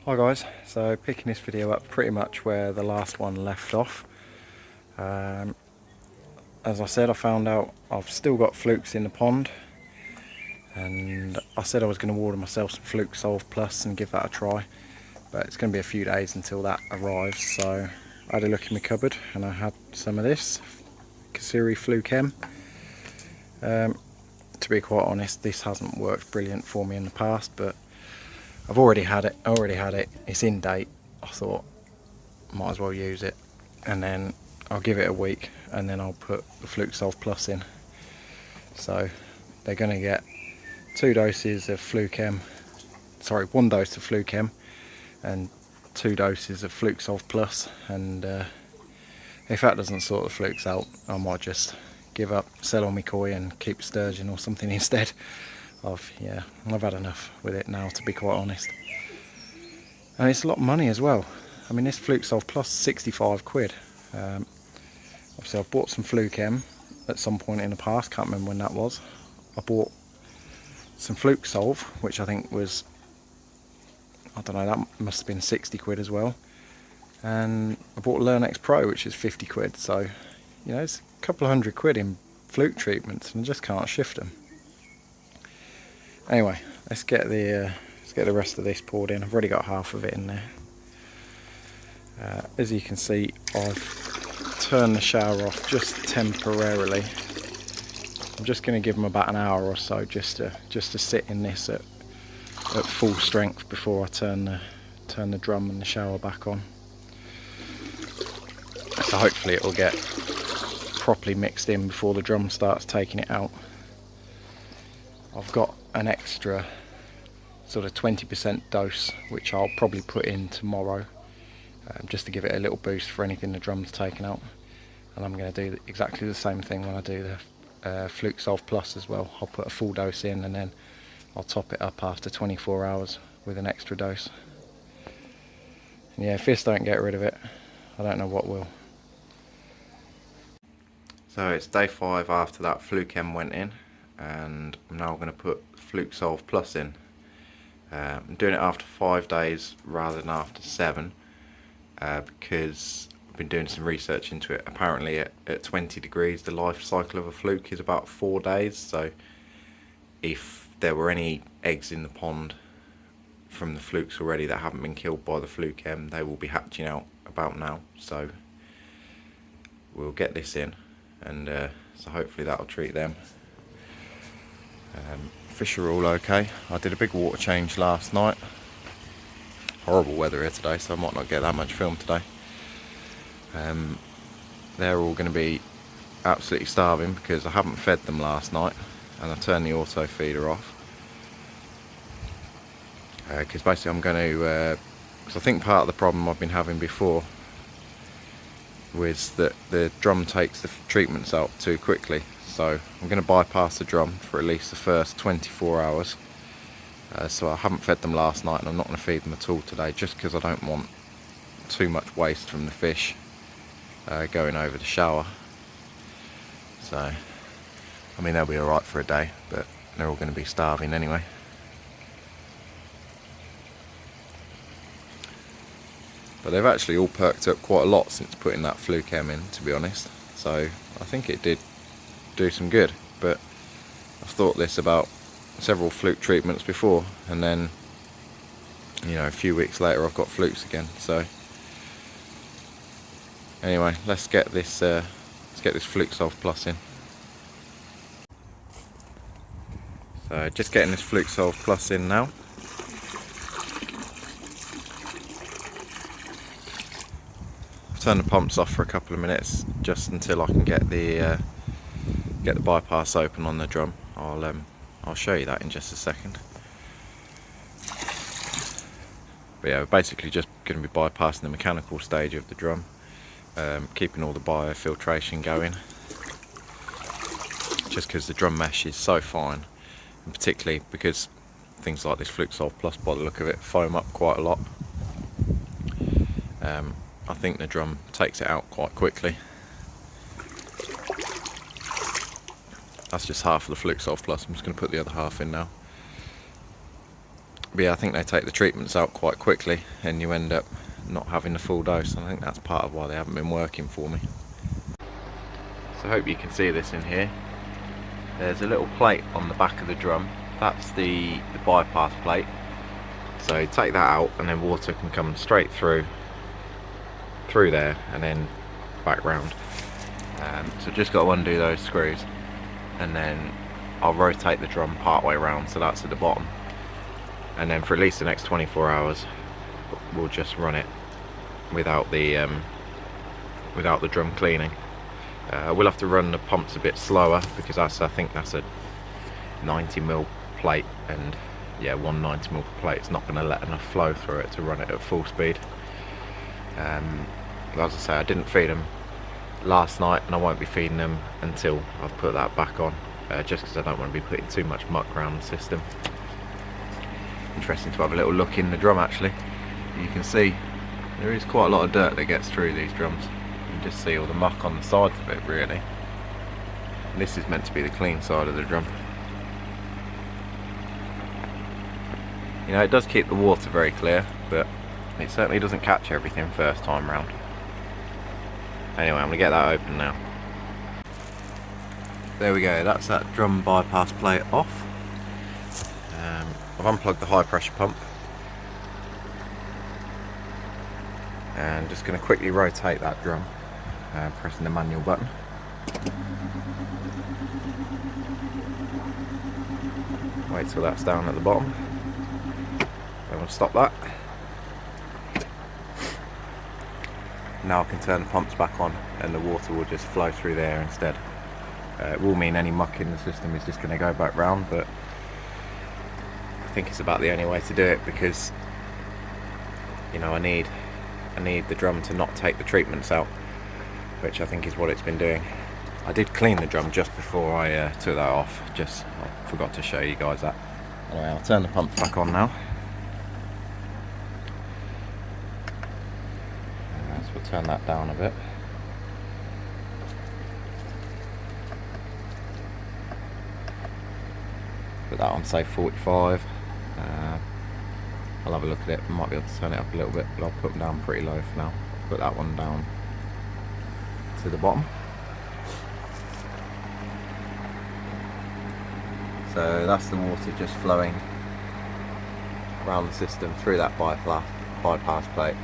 Hi guys, so picking this video up pretty much where the last one left off. As I said, I found out I've still got flukes in the pond, and I said I was going to order myself some Fluke Solve Plus and give that a try, but it's going to be a few days until that arrives. So I had a look in my cupboard and I had some of this Kasiri Fluke M. To be quite honest, this hasn't worked brilliant for me in the past, but I've already had it. It's in date. I thought might as well use it, and then I'll give it a week, and then I'll put the Fluke Solve Plus in. So they're going to get 2 doses of Fluke M. Sorry, 1 dose of Fluke M and 2 doses of Fluke Solve Plus. And if that doesn't sort the flukes out, I might just give up, sell all my koi and keep sturgeon or something instead. I've had enough with it now, to be quite honest. And it's a lot of money as well. I mean, this Fluke Solve Plus, 65 quid. Obviously I've bought some Fluke M at some point in the past, can't remember when that was. I bought some Fluke Solve, which I think was, I don't know, that must have been 60 quid as well. And I bought LearnX Pro, which is 50 quid. So, you know, it's a couple of £100 in fluke treatments, and I just can't shift them. Anyway, let's get the rest of this poured in. I've already got half of it in there. As you can see, I've turned the shower off just temporarily. I'm just going to give them about an hour or so just to sit in this at full strength before I turn the drum and the shower back on. So hopefully it will get properly mixed in before the drum starts taking it out. I've got an extra sort of 20% dose which I'll probably put in tomorrow, just to give it a little boost for anything the drum's taken out. And I'm going to do exactly the same thing when I do the Fluke Solve Plus as well. I'll put a full dose in and then I'll top it up after 24 hours with an extra dose. And yeah, if this don't get rid of it, I don't know what will. So it's day 5 after that Fluke M went in, and I'm now going to put Fluke Solve Plus in. I'm doing it after 5 days rather than after 7, because I've been doing some research into it. Apparently at 20 degrees the life cycle of a fluke is about 4 days, so if there were any eggs in the pond from the flukes already that haven't been killed by the Fluke M, they will be hatching out about now. So we'll get this in, and so hopefully that'll treat them. Fish are all okay. I did a big water change last night. Horrible weather here today, so I might not get that much film today. They're all going to be absolutely starving because I haven't fed them last night, and I turned the auto feeder off. Because basically I'm going to, because I think part of the problem I've been having before was that the drum takes the treatments out too quickly. So I'm going to bypass the drum for at least the first 24 hours. So I haven't fed them last night, and I'm not going to feed them at all today, just because I don't want too much waste from the fish going over the shower. So, I mean, they'll be alright for a day, but they're all going to be starving anyway. But they've actually all perked up quite a lot since putting that Fluke M in, to be honest. So I think it did do some good, but I've thought this about several fluke treatments before, and then, you know, a few weeks later I've got flukes again. So anyway, let's get this Fluke Solve Plus in. So just getting this Fluke Solve Plus in now. Turn the pumps off for a couple of minutes just until I can get the bypass open on the drum. I'll show you that in just a second. But yeah, we're basically just going to be bypassing the mechanical stage of the drum, keeping all the biofiltration going, just because the drum mesh is so fine, and particularly because things like this Fluke Solve Plus, by the look of it, foam up quite a lot. I think the drum takes it out quite quickly. That's just half of the Fluke Solve Plus. I'm just going to put the other half in now. But yeah, I think they take the treatments out quite quickly and you end up not having the full dose. I think that's part of why they haven't been working for me. So I hope you can see this in here. There's a little plate on the back of the drum. That's the bypass plate. So take that out and then water can come straight through there and then back round. So just got to undo those screws and then I'll rotate the drum part way around, so that's at the bottom, and then for at least the next 24 hours we'll just run it without the drum cleaning. We'll have to run the pumps a bit slower because I think that's a 90mm plate, and yeah, 190mm plate is not going to let enough flow through it to run it at full speed. As I say, I didn't feed them last night and I won't be feeding them until I've put that back on, just because I don't want to be putting too much muck around the system. Interesting to have a little look in the drum actually. You can see there is quite a lot of dirt that gets through these drums. You can just see all the muck on the sides of it really. And this is meant to be the clean side of the drum. You know, it does keep the water very clear, but it certainly doesn't catch everything first time round. Anyway, I'm going to get that open now. There we go, that's that drum bypass plate off. I've unplugged the high pressure pump and just going to quickly rotate that drum, pressing the manual button. Wait till that's down at the bottom, then we'll stop that. Now I can turn the pumps back on and the water will just flow through there instead. It will mean any muck in the system is just going to go back round, but I think it's about the only way to do it because, you know, I need the drum to not take the treatments out, which I think is what it's been doing. I did clean the drum just before I took that off, I forgot to show you guys that. Anyway, I'll turn the pump back on now. So we'll turn that down a bit. Put that on say 45. I'll have a look at it. I might be able to turn it up a little bit, but I'll put them down pretty low for now. Put that one down to the bottom. So that's the water just flowing around the system through that bypass plate,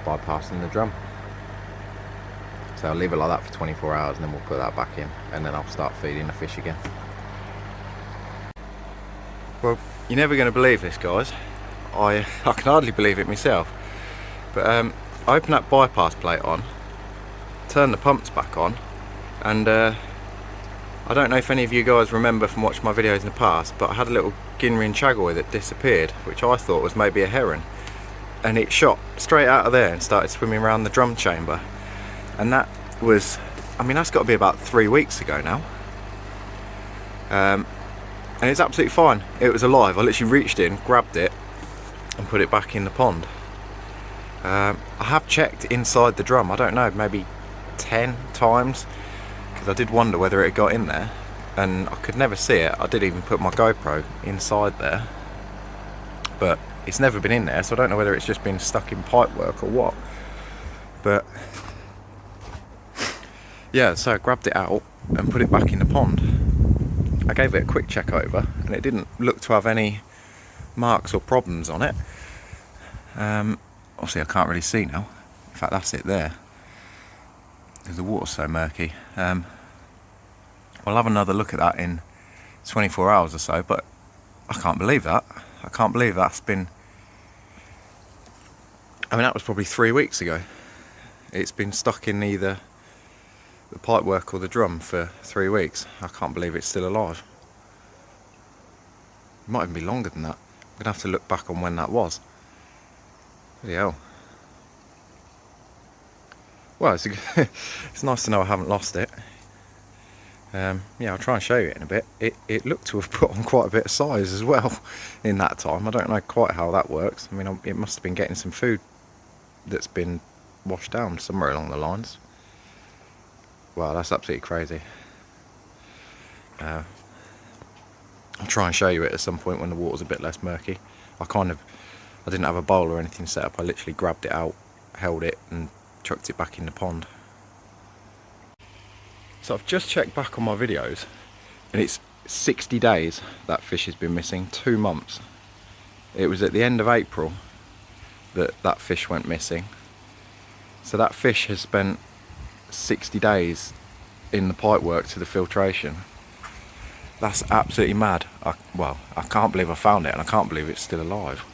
bypassing the drum. So I'll leave it like that for 24 hours and then we'll put that back in and then I'll start feeding the fish again. Well, you're never going to believe this, guys. I can hardly believe it myself. But I opened that bypass plate on, turned the pumps back on, and I don't know if any of you guys remember from watching my videos in the past, but I had a little Ginrin Chagoy that disappeared, which I thought was maybe a heron. And it shot straight out of there and started swimming around the drum chamber. And that was, I mean, that's got to be about 3 weeks ago now. And it's absolutely fine. It was alive. I literally reached in, grabbed it, and put it back in the pond. I have checked inside the drum, I don't know, maybe 10 times, because I did wonder whether it had got in there, and I could never see it. I did even put my GoPro inside there, but it's never been in there, so I don't know whether it's just been stuck in pipework or what. But yeah, so I grabbed it out and put it back in the pond. I gave it a quick check over and it didn't look to have any marks or problems on it. Obviously I can't really see now. In fact, that's it there, because the water's so murky. I'll have another look at that in 24 hours or so, but I can't believe that. I can't believe that's been, I mean, that was probably 3 weeks ago. It's been stuck in either the pipework or the drum for 3 weeks. I can't believe it's still alive. It might even be longer than that. I'm gonna have to look back on when that was. Bloody hell. Well, it's nice to know I haven't lost it. Yeah, I'll try and show you it in a bit. It looked to have put on quite a bit of size as well in that time. I don't know quite how that works. I mean, it must have been getting some food that's been washed down somewhere along the lines. Wow, that's absolutely crazy. I'll try and show you it at some point when the water's a bit less murky. I didn't have a bowl or anything set up. I literally grabbed it out, held it and chucked it back in the pond. So I've just checked back on my videos and it's 60 days that fish has been missing, 2 months. It was at the end of April that fish went missing. So that fish has spent 60 days in the pipework to the filtration. That's absolutely mad. I can't believe I found it, and I can't believe it's still alive.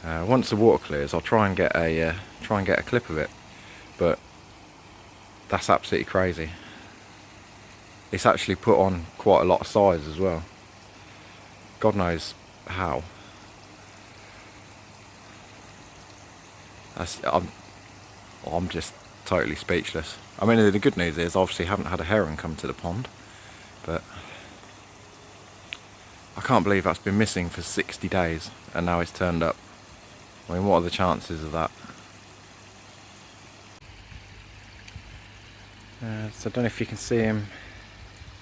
Once the water clears, I'll try and get a clip of it, but that's absolutely crazy. It's actually put on quite a lot of size as well. God knows how. I'm just totally speechless. I mean, the good news is obviously haven't had a heron come to the pond, but I can't believe that's been missing for 60 days and now it's turned up. I mean, what are the chances of that? So I don't know if you can see him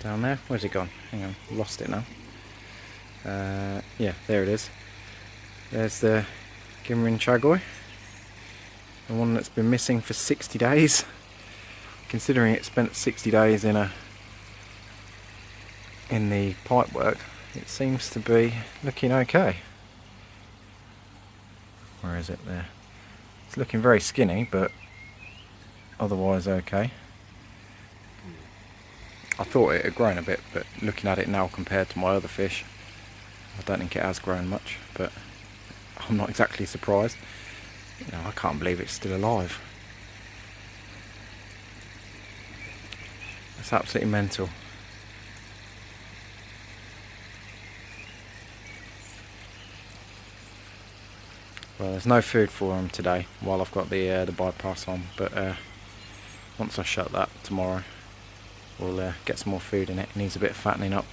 down there. Where's he gone? Hang on, lost it now. Yeah, there it is. There's the Guinean Chagoy, the one that's been missing for 60 days. Considering it spent 60 days in the pipework, it seems to be looking okay. Where is it there? It's looking very skinny, but otherwise okay. I thought it had grown a bit, but looking at it now compared to my other fish, I don't think it has grown much, but I'm not exactly surprised. You know, I can't believe it's still alive. It's absolutely mental. Well, there's no food for him today while I've got the bypass on, but once I shut that tomorrow, we'll get some more food in it. It needs a bit of fattening up.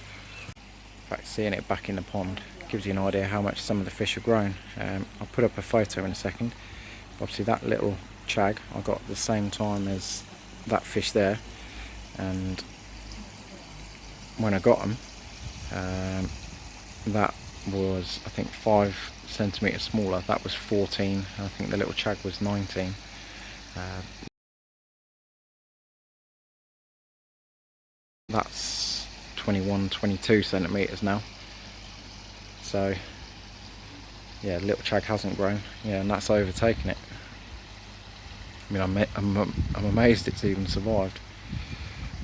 In fact, seeing it back in the pond gives you an idea how much some of the fish have grown. I'll put up a photo in a second. Obviously that little chag I got at the same time as that fish there, and when I got them, that was I think 5 centimetres smaller. That was 14, and I think the little chag was 19. That's 21, 22 centimetres now. So yeah, the little chag hasn't grown. Yeah, and that's overtaken it. I mean, I'm amazed it's even survived.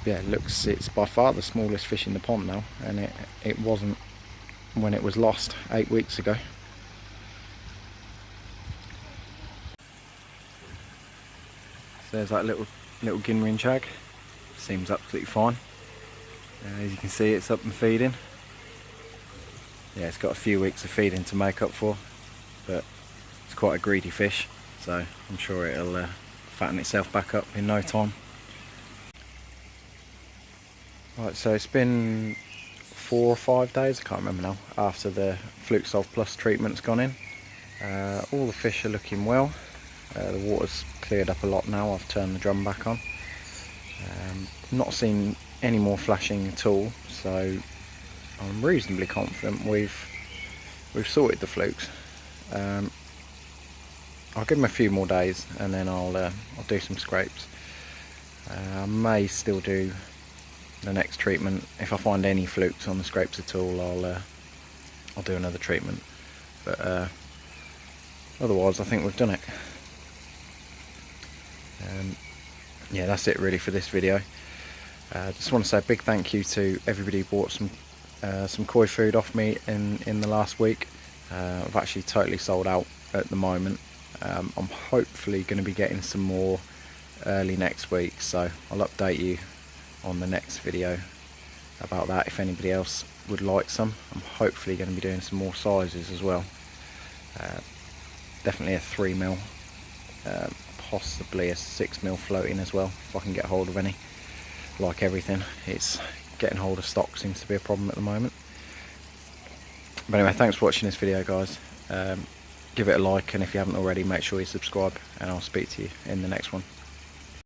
Yeah, it's by far the smallest fish in the pond now, and it wasn't when it was lost 8 weeks ago. So there's that little Guinean chag. Seems absolutely fine. As you can see, it's up and feeding. Yeah, it's got a few weeks of feeding to make up for, but it's quite a greedy fish, so I'm sure it'll fatten itself back up in no time. Right, so it's been 4 or 5 days, I can't remember now, after the Flukesolve Plus treatment's gone in. All the fish are looking well. The water's cleared up a lot now. I've turned the drum back on. Not seen any more flashing at all, so I'm reasonably confident we've sorted the flukes. I'll give them a few more days and then I'll do some scrapes. I may still do the next treatment. If I find any flukes on the scrapes at all, I'll do another treatment, but otherwise I think we've done it. Yeah, that's it really for this video. Just want to say a big thank you to everybody who bought some koi food off me in the last week. I've actually totally sold out at the moment. I'm hopefully going to be getting some more early next week, so I'll update you on the next video about that if anybody else would like some. I'm hopefully going to be doing some more sizes as well. Definitely a 3mm, possibly a 6mm floating as well if I can get hold of any. Like everything, it's getting hold of stock seems to be a problem at the moment. But anyway, thanks for watching this video, guys. Give it a like, and if you haven't already, make sure you subscribe, and I'll speak to you in the next one.